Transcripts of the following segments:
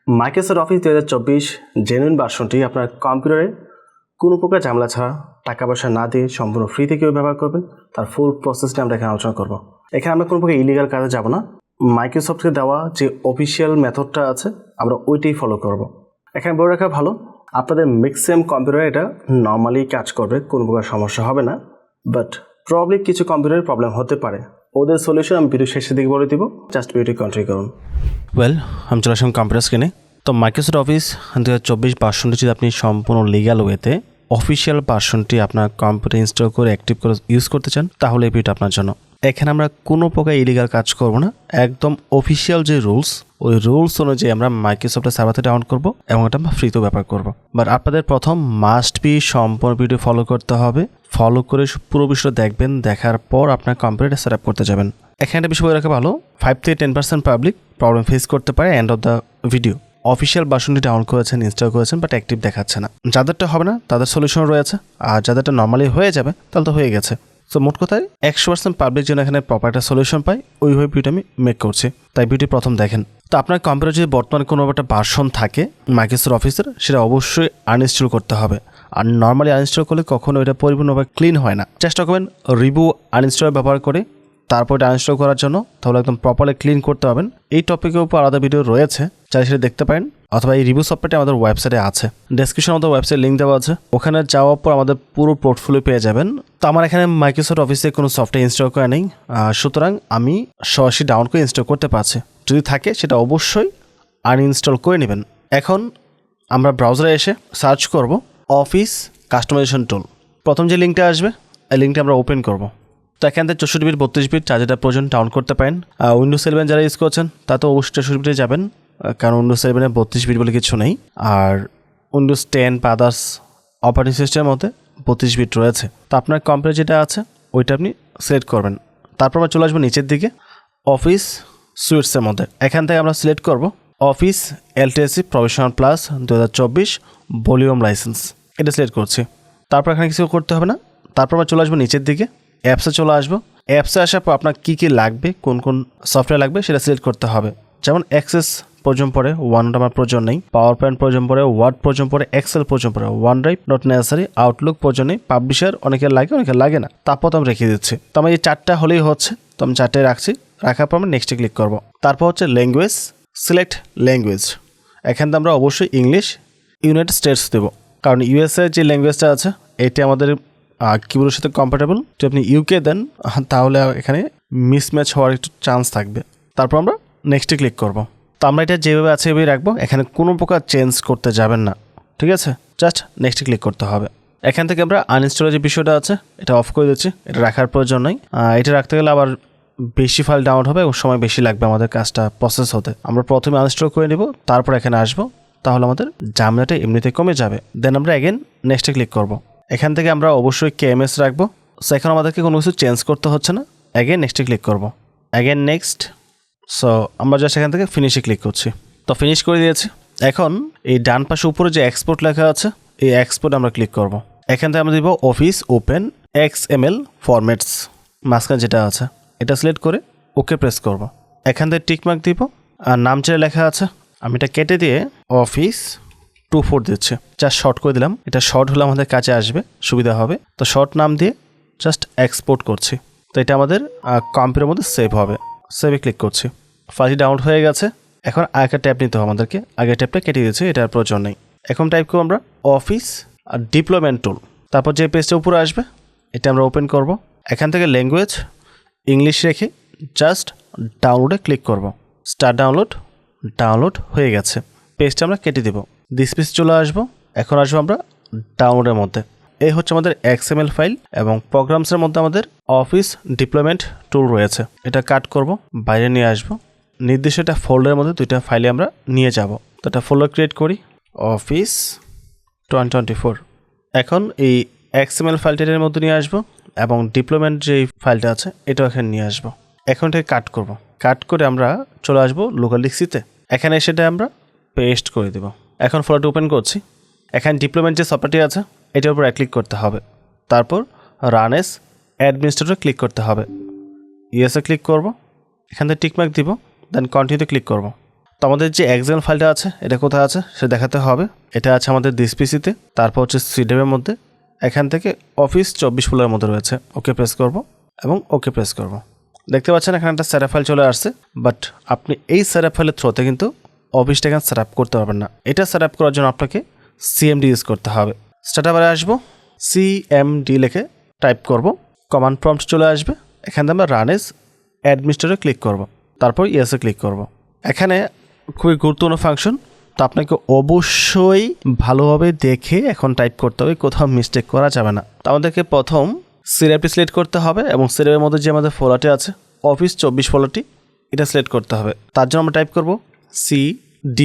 Microsoft office 2024 genuine ভার্সনটি আপনার কম্পিউটারে কোনো প্রকার ঝামেলা ছাড়া টাকা পয়সা না দিয়ে সম্পূর্ণ ফ্রিতে কীভাবে ব্যবহার করবেন তার ফুল প্রসেসটি আমরা এখানে আলোচনা করব। এখানে আমরা কোনো প্রকার ইলিগাল কাজে যাব না, মাইক্রোসফটকে দেওয়া যে অফিসিয়াল মেথডটা আছে আমরা ওইটাই ফলো করব। এখানে বলে রাখা ভালো, আপনাদের ম্যাক্সিমাম কম্পিউটারে এটা নর্মালি কাজ করবে, কোনো প্রকার সমস্যা হবে না, বাট প্রবলি কিছু কম্পিউটারের প্রবলেম হতে পারে। ওদের সলিউশন আমি ভিডিও শেষের দিকে বলে দিব, জাস্ট ভিডিওটি কন্টিনিউ করুন। আমি চলে আসলাম কম্পিউটার স্ক্রিনে। তো মাইক্রোসফট অফিস 2024 ভার্সনটি যদি আপনি সম্পূর্ণ লিগ্যাল ওয়েতে অফিসিয়াল ভার্সনটি আপনার কম্পিউটার ইনস্টল করে অ্যাক্টিভ করে ইউজ করতে চান তাহলে এই ভিডিওটা আপনার জন্য। এখানে আমরা কোনো প্রকার ইলিগাল কাজ করব না, একদম অফিসিয়াল যে রুলস ওই রুলস অনুযায়ী আমরা মাইক্রোসফটের সার্ভারতে ডাউনলোড করব এবং এটা আমরা ফ্রিতেও ব্যবহার করব। বাট আপনাদের প্রথম মাস্ট বি সম্পূর্ণ ভিডিও ফলো করতে হবে, ফলো করে পুরো বিষয়টা দেখবেন, দেখার পর আপনার কম্পিউটার সেট আপ করতে যাবেন। এখানে একটা বিষয় রাখা ভালো, 5 থেকে 10% পাবলিক প্রবলেম ফেস করতে পারে end of the video. Official ভার্সনটি ডাউনলোড করেছেন, ইনস্টল করেছেন, বাট অ্যাক্টিভ দেখাচ্ছে না। যাদেরটা হবে না তাদের সলিউশন রয়েছে, আর যাদেরটা নর্মালি হয়ে যাবে তাহলে তো হয়ে গেছে। সো মোট কথায় 100% পাবলিক যেন এখানে প্রপার একটা সলিউশন পাই, ওইভাবে ভিডিও আমি মেক করছি, তাই ভিডিও প্রথম দেখেন। তো আপনার কম্পিউটার যদি বর্তমানে কোনো একটা ভার্সন থাকে মাইক্রোসফট অফিসের, সেটা অবশ্যই আনইনস্টল করতে হবে। আর নর্মালি আনইনস্টল করলে কখনো এটা পরিপূর্ণভাবে ক্লিন হয় না। চেষ্টা করবেন রিভিউ আনইনস্টল ব্যবহার করে তারপর এটা আনইনস্টল করার জন্য, তাহলে একদম প্রপারলি ক্লিন করতে পারবেন। এই টপিকের উপর আলাদা ভিডিও রয়েছে, চাইলে সেটা দেখতে পারেন, অথবা এই রিভিউ সফটওয়্যারটি আমাদের ওয়েবসাইটে আছে, ডেসক্রিপশনে আমাদের ওয়েবসাইট লিঙ্ক দেওয়া আছে, ওখানে যাওয়ার পর আমাদের পুরো পোর্টফোলিও পেয়ে যাবেন। তো আমার এখানে মাইক্রোসফট অফিসে কোনো সফটওয়্যার ইনস্টল করা নেই, সুতরাং আমি সরাসরি ডাউন করে ইনস্টল করতে পারছি। যদি থাকে সেটা অবশ্যই আনইনস্টল করে নেবেন। এখন আমরা ব্রাউজারে এসে সার্চ করব অফিস কাস্টমাইজেশন টুল। প্রথম যে লিঙ্কটা আসবে এই লিঙ্কটা আমরা ওপেন করব। তো এখান থেকে 64 বিট 32 বিট যা যেটা প্রয়োজন ডাউন করতে পারেন। উইন্ডোজ 11 যারা ইউজ করছেন তা তো অবশ্যই 64 বিটে যাবেন, কারণ উইন্ডোজ 11-এ 32 বিট বলে কিছু নেই। আর উইন্ডোজ 10 বা আদার্স অপারেটিং সিস্টেমের মধ্যে 32 বিট রয়েছে। তো আপনার কম্পিউটার যেটা আছে ওইটা আপনি সিলেক্ট করবেন। তারপর আমরা চলে আসবো নিচের দিকে অফিস সুইটসের মধ্যে। এখান থেকে আমরা সিলেক্ট করব office LTSC professional plus 2024 volume license, এটা সিলেক্ট করছি। তারপর এখানে কিছু করতে হবে না। তারপর আমরা চলে আসবো নিচের দিকে, অ্যাপসে চলে আসবো। অ্যাপসে আসার পর আপনার কী কী লাগবে, কোন কোন সফটওয়্যার লাগবে সেটা সিলেক্ট করতে হবে। যেমন অ্যাক্সেস প্রয়োজন পড়ে, ওয়ান আমার প্রয়োজন নেই। পাওয়ার পয়েন্ট প্রয়োজন পড়ে, ওয়ার্ড প্রয়োজন পড়ে, এক্সেল প্রয়োজন পড়ে, one drive not necessary, Outlook প্রয়োজন নেই, পাবলিশার অনেকের লাগে অনেকের লাগে না, তারপর তো আমি রেখে দিচ্ছি। তো আমি এই 4টা হলেই হচ্ছে, তো আমি 4টাই রাখছি। রাখার পর আমি নেক্সটে ক্লিক করবো। তারপর হচ্ছে ল্যাঙ্গুয়েজ, সিলেক্ট ল্যাঙ্গুয়েজ। এখান থেকে আমরা অবশ্যই ইংলিশ ইউনাইটেড স্টেটস দেবো, কারণ ইউএসএ যে ল্যাঙ্গুয়েজটা আছে এটি আমাদের কিবোর্ডের সাথে কম্পাটেবল। যদি আপনি ইউকে দেন তাহলে এখানে মিসম্যাচ হওয়ার একটু চান্স থাকবে। তারপর আমরা নেক্সটে ক্লিক করব। তো আমরা এটা যেভাবে আছে এভাবেই রাখবো, এখানে কোনো প্রকার চেঞ্জ করতে যাবেন না, ঠিক আছে? জাস্ট নেক্সটে ক্লিক করতে হবে। এখান থেকে আমরা আনইনস্টলের যে বিষয়টা আছে এটা অফ করে দিচ্ছি, এটা রাখার প্রয়োজন নেই। এটা রাখতে গেলে আবার বেশি ফাইল ডাউনলোড হবে এবং সময় বেশি লাগবে আমাদের কাজটা প্রসেস হতে। আমরা প্রথমে আনইনস্টল করে নেব, তারপর এখানে আসবো, তাহলে আমাদের ঝামেলাটা এমনিতে কমে যাবে। দেন আমরা অ্যাগেন নেক্সটে ক্লিক করব। এখান থেকে আমরা অবশ্যই কেএমএস রাখবো। সো এখন আমাদেরকে কোনো কিছু চেঞ্জ করতে হচ্ছে না। অ্যাগেন নেক্সটে ক্লিক করব, অ্যাগেন নেক্সট। সো আমরা জাস্ট এখান থেকে ফিনিশে ক্লিক করছি। তো ফিনিশ করে দিয়েছি। এখন এই ডান পাশে উপরে যে এক্সপোর্ট লেখা আছে এই এক্সপোর্ট আমরা ক্লিক করব। এখান থেকে আমরা দিব অফিস ওপেন XML ফরম্যাটস, মাঝখানে যেটা আছে এটা সিলেক্ট করে ওকে প্রেস করব। এখান থেকে টিকমার্ক দিব, আর নাম যেটা লেখা আছে আমি এটা কেটে দিয়ে অফিস 24 দিচ্ছে, জাস্ট শর্ট করে দিলাম। এটা শর্ট হলে আমাদের কাছে আসবে, সুবিধা হবে। তো শর্ট নাম দিয়ে জাস্ট এক্সপোর্ট করছি। তো এটা আমাদের কম্পিউটারের মধ্যে সেভ হবে। সেভে ক্লিক করছি, ফাইলটি ডাউনলোড হয়ে গেছে। এখন আগের ট্যাব নিতে হবে আমাদেরকে, আগের ট্যাবটা কেটে দিয়েছি, এটার প্রয়োজন নেই। এখন টাইপ করব আমরা অফিস আর ডিপ্লয়মেন্ট টুল। তারপর যে পেজটা উপরে আসবে এটা আমরা ওপেন করব। এখান থেকে ল্যাঙ্গুয়েজ ইংলিশ রেখে জাস্ট ডাউনলোডে ক্লিক করব। স্টার্ট ডাউনলোড হয়ে গেছে। পেজটা আমরা কেটে দেবো, দিস পেজ চলে আসবো। এখন আসবো আমরা ডাউনলোডের মধ্যে। এই হচ্ছে আমাদের XML ফাইল এবং প্রোগ্রামসের মধ্যে আমাদের অফিস ডিপ্লয়মেন্ট টুল রয়েছে। এটা কাট করব, বাইরে নিয়ে আসবো। নির্দিষ্ট একটা ফোল্ডারের মধ্যে 2টা ফাইলে আমরা নিয়ে যাব। তো একটা ফোল্ডার ক্রিয়েট করি, অফিস 2024। এখন এই XML ফাইলটার মধ্যে নিয়ে আসবো এবং ডিপ্লয়মেন্ট যে ফাইলটা আছে এটাও এখানে নিয়ে আসবো। এখন এটাকে কাট করব। কাট করে আমরা চলে আসবো লোকাল ডিস্কতে। এখানে সেটা আমরা পেস্ট করে দেব। এখন ফোল্ডারটা ওপেন করছি। এখানে ডিপ্লয়মেন্ট যে সফটওয়্যারটি আছে এটার উপর ক্লিক করতে হবে। তারপর রান এস অ্যাডমিনিস্ট্রেটর ক্লিক করতে হবে। ইয়েসে ক্লিক করব, এখান থেকে টিকমার্ক দিব, দেন কন্টিনিউতে ক্লিক করব। তো আমাদের যে এক্সেল ফাইলটা আছে এটা কোথায় আছে সে দেখাতে হবে। এটা আছে আমাদের দিস পিসিতে, তারপর হচ্ছে সিডেমের মধ্যে, এখান থেকে অফিস 24 ফোল্ডারের মধ্যে রয়েছে। ওকে প্রেস করব এবং ওকে প্রেস করব। দেখতে পাচ্ছেন এখানে একটা সেটআপ ফাইল চলে আসছে, বাট আপনি এই সেটআপ ফাইলের থ্রুতে কিন্তু অফিসটা এখানে সেটআপ করতে পারবেন না। এটা সেটআপ করার জন্য আপনাকে সিএমডি ইউজ করতে হবে। স্টার্টআপে আসবো, সিএমডি লিখে টাইপ করব, কমান্ড প্রম্পট চলে আসবে। এখানে আমরা রান এজ অ্যাডমিনিস্ট্রেটরে ক্লিক করব, তারপর ইয়েসে ক্লিক করব। এখানে খুবই গুরুত্বপূর্ণ ফাংশন, তো আপনাকে অবশ্যই ভালোভাবে দেখে এখন টাইপ করতে হবে, কোথাও মিস্টেক করা যাবে না। তো আমাদেরকে প্রথম সিরিয়ালটি সিলেক্ট করতে হবে এবং সিরিয়ালের মধ্যে যে আমাদের ফোল্ডারটি আছে অফিস 24 ফোল্ডারটি, এটা সিলেক্ট করতে হবে। তার জন্য আমরা টাইপ করব CD,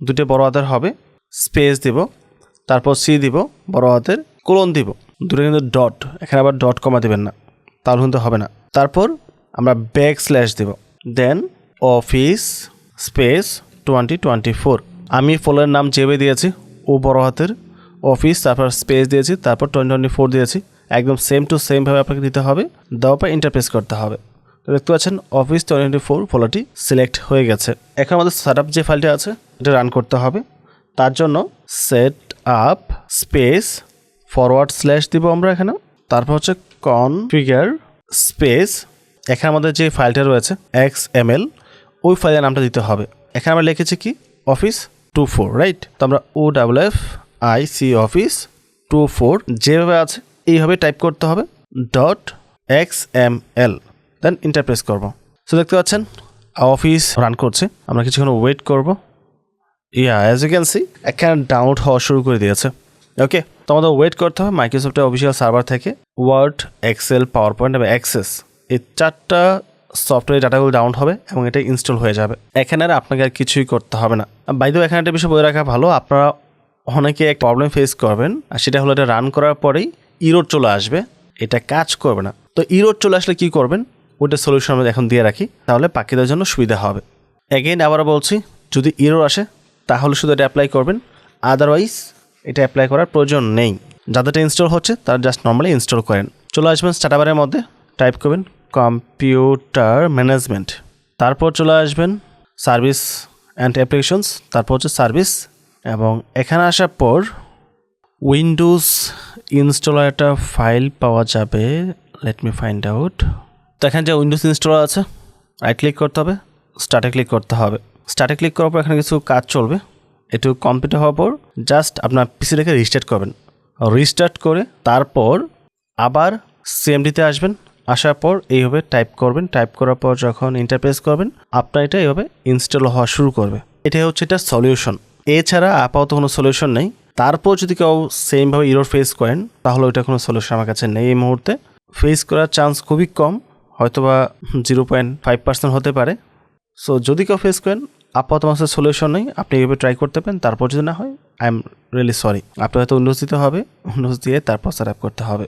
দুটো বড় হাতের হবে, স্পেস দিব, তারপর সি দিব বড় হাতের, কোলন দিব, দুটো কিন্তু ডট, এখানে আবার ডট কমা দিবেন না, তাহলে কিন্তু হবে না। তারপর আমরা ব্যাকস্ল্যাশ দিব, দেন অফিস স্পেস 2024। আমি ফোল্ডারের নাম যেভাবে দিয়েছি ও বড় হাতের, অফিস তারপর স্পেস দিয়েছি, তারপর 2024 দিয়েছি, একদম সেম টু সেমভাবে আপনাকে দিতে হবে। দেওয়ার পর ইন্টারপ্রেস করতে হবে। তো দেখতে পাচ্ছেন অফিস 2024 ফোল্ডারটি সিলেক্ট হয়ে গেছে। এখন আমাদের সেটআপ যে ফাইলটা আছে এটা রান করতে হবে। তার জন্য set up space forward slash দিব আমরা এখানে, তারপর হচ্ছে কনফিগার স্পেস, এখানে আমাদের যে ফাইলটা রয়েছে XML, ওই ফাইলের নামটা দিতে হবে। এখানে আমরা লিখেছি কি অফিস 24, রাইট? তো আমরা OFFIC অফিস 24 যেভাবে আছে এইভাবে টাইপ করতে হবে, .XML, দেন ইন্টারপ্রেস করব। সো দেখতে পাচ্ছেন অফিস রান করছে। আমরা কিছুক্ষণ ওয়েট করব। অ্যাজ ইউ ক্যান সি এখানে ডাউনলোড হওয়া শুরু করে দিয়েছে। ওকে, তো আমাদের ওয়েট করতে হবে মাইক্রোসফটের অফিসিয়াল সার্ভার থেকে ওয়ার্ড, এক্সেল, পাওয়ার পয়েন্ট এবং অ্যাক্সেস, এই 4টা সফটওয়্যার ডাটাগুলো ডাউনলোড হবে এবং এটা ইনস্টল হয়ে যাবে। এখানে আর আপনাকে আর কিছুই করতে হবে না। বাই দ্য ওয়ে, এখানে একটা বিষয় বলে রাখা ভালো, আপনারা অনেকে এক প্রবলেম ফেস করবেন, আর সেটা হলো এটা রান করার পরেই ইরোড চলে আসবে, এটা কাজ করবে না। তো ইরোড চলে আসলে কি করবেন, ওইটা সলিউশন আমরা এখন দিয়ে রাখি, তাহলে বাকিদের জন্য সুবিধা হবে। এগেইন আবার বলছি, যদি ইরোর আসে তাহলে শুধু এটা অ্যাপ্লাই করবেন, আদারওয়াইজ এটা অ্যাপ্লাই করার প্রয়োজন নেই। যাদেরটা ইনস্টল হচ্ছে তারা জাস্ট নর্মালি ইনস্টল করেন। চলে আসবেন স্টার্টআপের মধ্যে, টাইপ করবেন কম্পিউটার ম্যানেজমেন্ট, তারপর চলে আসবেন সার্ভিস অ্যান্ড অ্যাপ্লিকেশনস, তারপর হচ্ছে সার্ভিস, এবং এখানে আসার পর উইন্ডোজ ইনস্টলার একটা ফাইল পাওয়া যাবে, লেট মি ফাইন্ড আউট। তো এখানে যে উইন্ডোজ ইনস্টলার আছে, রাইট ক্লিক করতে হবে, স্টার্টে ক্লিক করতে হবে। স্টার্টে ক্লিক করার পর এখানে কিছু কাজ চলবে, একটু কমপ্লিট হওয়ার পর জাস্ট আপনার পিসিটাকে রিস্টার্ট করবেন। রিস্টার্ট করে তারপর আবার সিএমডিতে আসবেন, আসার পর এইভাবে টাইপ করবেন। টাইপ করার পর যখন ইন্টারপ্রেস করবেন আপনার এটা এইভাবে ইনস্টল হওয়া শুরু করবে। এটাই হচ্ছে এটা সলিউশন। এছাড়া আপাতত কোনো সলিউশন নেই। তারপর যদি কেউ সেমভাবে ইরোর ফেস করেন তাহলে ওইটা কোনো সলিউশন আমার কাছে নেই এই মুহূর্তে। ফেস করার চান্স খুবই কম, হয়তোবা 0.5% হতে পারে। সো যদি কেউ ফেস করেন আপাতত আমার সলিউশন নেই, আপনি এইভাবে ট্রাই করতে পারেন। তারপর যদি না হয় আই এম রিয়েলি সরি, আপনি হয়তো উইন্ডোজ দিতে হবে, উইন্ডোজ দিয়ে তারপর সেট আপ করতে হবে।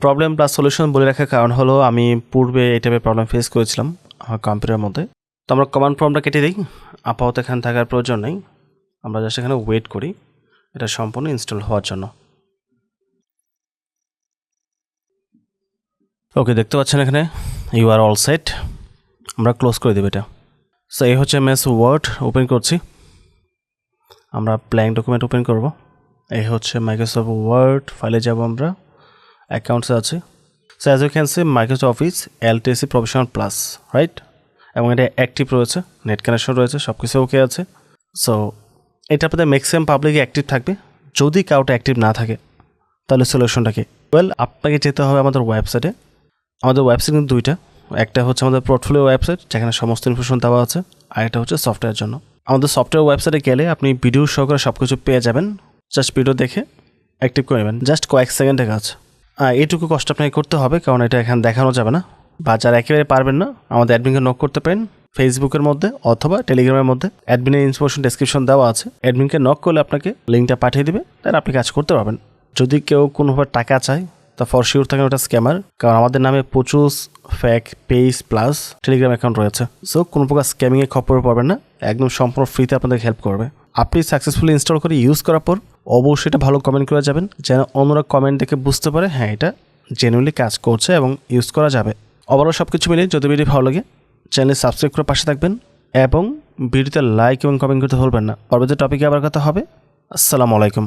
প্রবলেম প্লাস সলিউশন বলে রাখার কারণ হলো আমি পূর্বে এই টাইপের প্রবলেম ফেস করেছিলাম আমার কম্পিউটারের মধ্যে। তো আমরা কমান্ড প্রম্পটটা কেটে দিই, আপাতত এখানে থাকার প্রয়োজন নেই। আমরা জাস্ট এখানে ওয়েট করি এটা সম্পূর্ণ ইনস্টল হওয়ার জন্য। ওকে, দেখতে পাচ্ছেন এখানে ইউ আর অল সেট। আমরা ক্লোজ করে দেব এটা। সো এই হচ্ছে MS ওয়ার্ড, ওপেন করছি। আমরা ব্ল্যাঙ্ক ডকুমেন্ট ওপেন করব। এই হচ্ছে মাইক্রোসফট ওয়ার্ড, ফাইলে যাব আমরা, অ্যাকাউন্টসে আছে। So as you can see Microsoft Office LTC professional plus, right? এবং এটা অ্যাক্টিভ রয়েছে, নেট কানেকশন রয়েছে, সব কিছু ওকে আছে। সো এটা আপনাদের ম্যাক্সিমাম পাবলিকে অ্যাক্টিভ থাকবে। যদি কাউটা অ্যাক্টিভ না থাকে তাহলে সলিউশনটা কি? আপনাকে যেতে হবে আমাদের ওয়েবসাইটে। আমাদের ওয়েবসাইট কিন্তু দুইটা, একটা হচ্ছে আমাদের পোর্টফোলিও ওয়েবসাইট যেখানে সমস্ত ইনফরমেশন দেওয়া আছে, আর একটা হচ্ছে সফটওয়্যারের জন্য। আমাদের সফটওয়্যার ওয়েবসাইটে গেলে আপনি ভিডিও সহকারে সব কিছু পেয়ে যাবেন। জাস্ট ভিডিও দেখে অ্যাক্টিভ করে নেবেন, জাস্ট কয়েক সেকেন্ডের কাজ। এইটুকু কষ্ট আপনাকে করতে হবে, কারণ এটা এখানে দেখানো যাবে না। বা যারা একেবারে পারবেন না আমাদের অ্যাডমিনকে নক করতে পারেন ফেসবুকের মধ্যে অথবা টেলিগ্রামের মধ্যে। অ্যাডমিনের ইনফরমেশন ডেসক্রিপশন দেওয়া আছে, অ্যাডমিনকে নক করলে আপনাকে লিঙ্কটা পাঠিয়ে দেবে, তাহলে আপনি কাজ করতে পারবেন। যদি কেউ কোনোভাবে টাকা চায় তা ফর শিওর থাকেন ওটা স্ক্যামার, কারণ আমাদের নামে প্রচুর fake page plus Telegram account রয়েছে। সো কোনো প্রকার স্ক্যামিংয়ে খবর পাবেন না, একদম সম্পূর্ণ ফ্রিতে আপনাদের হেল্প করবে। আপনি সাকসেসফুলি ইনস্টল করে ইউজ করার পর অবশ্যই এটা ভালো কমেন্ট করে যাবেন, যেন অন্যরা কমেন্ট দেখে বুঝতে পারে হ্যাঁ এটা জেনুইনলি কাজ করছে এবং ইউজ করা যাবে। ওভারঅল সব কিছু মিলিয়ে যদি ভিডিও ভালো লাগে চ্যানেল সাবস্ক্রাইব করে পাশে থাকবেন এবং ভিডিওতে লাইক এবং কমেন্ট করতে ভুলবেন না। পরবর্তী টপিকে আবার কথা হবে। আসসালামু আলাইকুম।